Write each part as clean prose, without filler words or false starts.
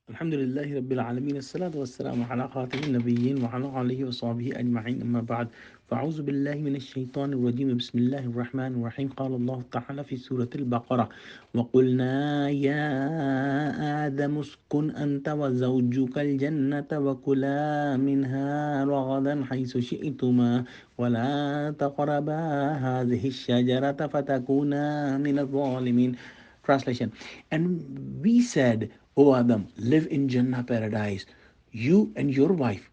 الحمد لله رب العالمين الصلاة والسلام على خاتم النبيين وعلى آله وصحبه أجمعين أما بعد فأعوذ بالله من الشيطان الرجيم بسم الله الرحمن الرحيم قال الله تعالى في سورة البقرة وقلنا يا آدم اسكن أنت وزوجك الجنة وكلا منها رغدا حيث شئتما ولا تقربا هذه الشجرة فتكونا من الظالمين. Translation. And we said, O Adam, live in Jannah paradise, you and your wife,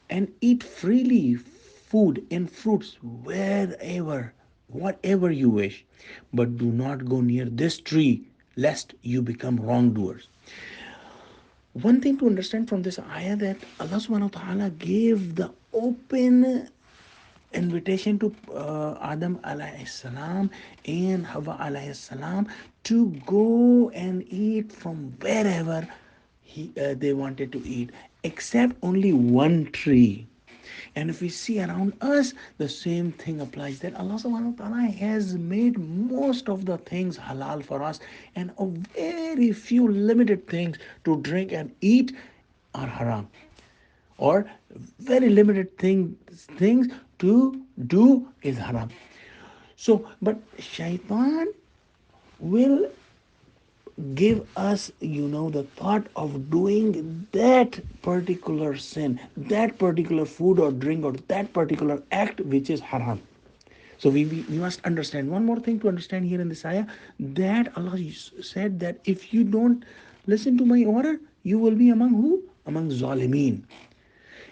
and eat freely food and fruits wherever, whatever you wish. But do not go near this tree, lest you become wrongdoers. One thing to understand from this ayah that Allah subhanahu wa ta'ala gave the open invitation to Adam alayhi salam and Hawa alayhi salam to go and eat from wherever they wanted to eat, except only one tree. And if we see around us, the same thing applies that Allah subhanahu wa ta'ala has made most of the things halal for us, and a very few limited things to drink and eat are haram, or very limited things to do is haram. So, but shaitan will give us, the thought of doing that particular sin, that particular food or drink, or that particular act which is haram. So we must understand one more thing to understand here in this ayah, that Allah said that if you don't listen to my order, you will be among who? Among Zalimin.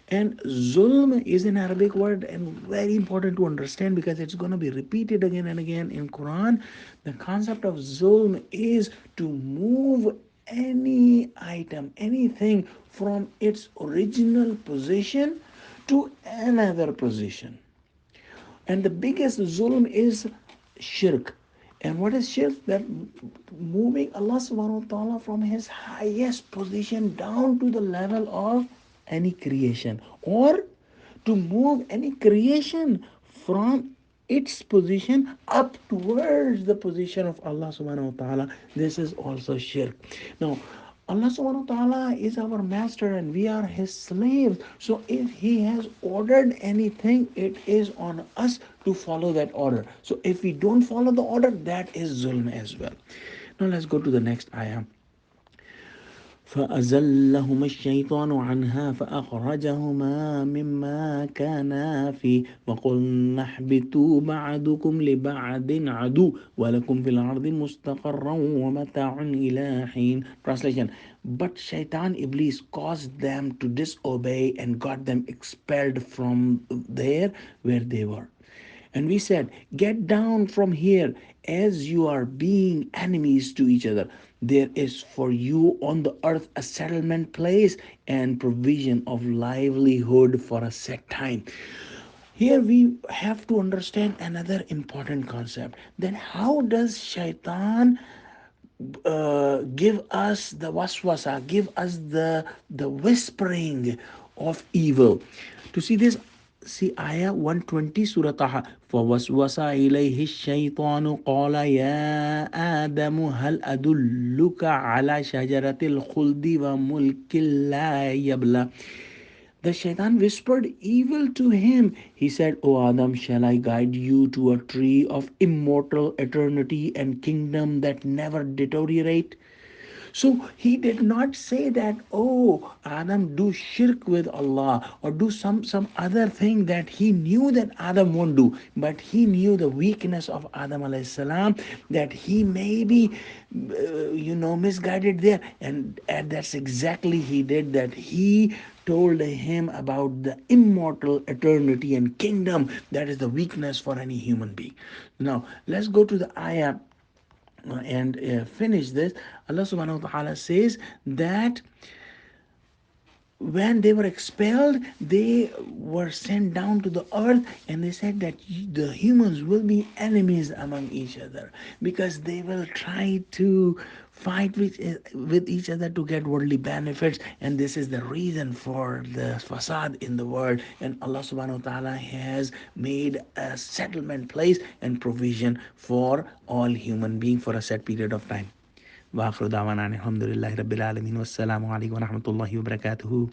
And zulm is an Arabic word and very important to understand because it's going to be repeated again and again in Quran. The concept of zulm is to move any item, anything from its original position to another position. And the biggest zulm is shirk. And what is shirk? That moving Allah subhanahu wa ta'ala from his highest position down to the level of any creation, or to move any creation from its position up towards the position of Allah subhanahu wa ta'ala. This is also shirk. Now, Allah subhanahu wa ta'ala is our master and we are his slaves. So if he has ordered anything, it is on us to follow that order. So if we don't follow the order, that is zulm as well. Now let's go to the next ayah. فأزلهما الشيطان عنها فأخرجهما مما كانا فيه وقلنا اهبطوا بعضكم لبعض عدو ولكم في الأرض مستقرا ومتاع إلى حين. Translation. But Shaitan Iblis caused them to disobey and got them expelled from there where they were. And we said, get down from here as you are being enemies to each other. There is for you on the earth a settlement place and provision of livelihood for a set time. Here we have to understand another important concept. Then how does shaitan give us the waswasa, give us the whispering of evil? To see this, see ayah 120 surah Taha. فوسوس إليه الشيطان قال يا آدم هل أدلك على شجرة الخلد وملك لا يبلى. The shaitan whispered evil to him. He said, O Adam, shall I guide you to a tree of immortal eternity and kingdom that never deteriorate? So he did not say that, oh, Adam, do shirk with Allah or do some other thing that he knew that Adam won't do. But he knew the weakness of Adam alayhi salam, that he may be, misguided there. And that's exactly he did, that he told him about the immortal eternity and kingdom that is the weakness for any human being. Now, let's go to the ayah and finish this. Allah subhanahu wa ta'ala says that when they were expelled, they were sent down to the earth, and they said that the humans will be enemies among each other because they will try to fight with each other to get worldly benefits, and this is the reason for the fasad in the world. And Allah subhanahu wa ta'ala has made a settlement place and provision for all human beings for a set period of time. وآخر دعوانا أن الحمد لله رب العالمين والسلام عليكم ورحمة الله وبركاته.